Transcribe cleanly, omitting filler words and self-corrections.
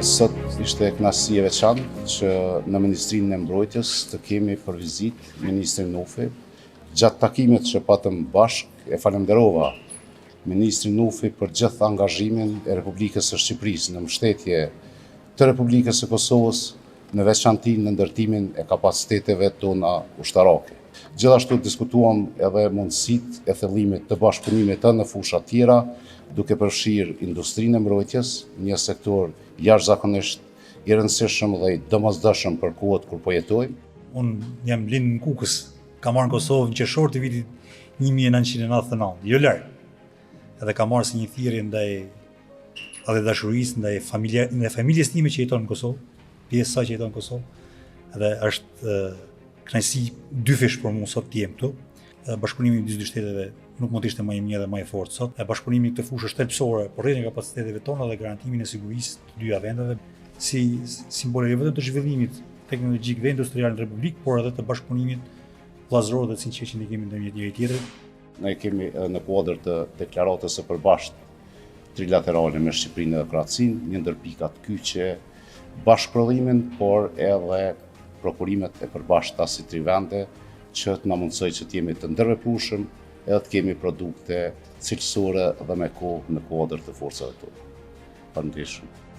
Sot ishte kënaqësi e veçantë që në Ministrinë e Mbrojtjes të kemi për vizitë Ministrin Nufi. Gjatë takimit që patëm bashkë, e falenderova Ministrin Nufi për gjithë angazhimin e Republikës së Shqipërisë në mbështetje të Republikës së Kosovës, në veçanti në ndërtimin e kapaciteteve tona ushtarake. Gjithashtu diskutuam edhe mundësitë e thellimit të bashkëpunimit në fusha tjera, duke përfshirë industrinë e mbrojtjes, një sektor jashtëzakonisht i rëndësishëm dhe i domosdoshëm për kohët kur po jetojmë. Unë jam lind në Kukës, kam marrë në Kosovë në qershor të vitit 1999, jo larg. Edhe kam marrë si një thirrje ndaj edhe dashurisë ndaj familjes time që jeton në Kosovë, pjesë sa që jeton në Kosovë. Edhe është kënaqësi dyfish për mua sot të jem këtu. Bashkëpunimi midis dy shteteve nuk mund të ishte më i mirë dhe më i fortë sot. Bashkëpunimi në këtë fushë shtetësore për rritjen e kapaciteteve tona dhe garantimin e sigurisë të dyja vendeve, si simbole jo vetëm të zhvillimit teknologjik dhe industrial në Republikë, por edhe të bashkëpunimit vllazëror dhe sinqert që ne kemi ndërmjet njëri tjetrit. Ne kemi në kuadër të deklaratës së përbashkët trilaterale me Shqipërinë dhe Kroacinë, një ndër pikat kyçe bashkëprodhimin, por edhe prokurimet e përbashkëta si tri vende, që të na mundsoj që të jemi të ndërveprueshëm edhe të kemi produkte cilësore dhe me kohë në kuadër të forcave tona. Faleminderit shumë.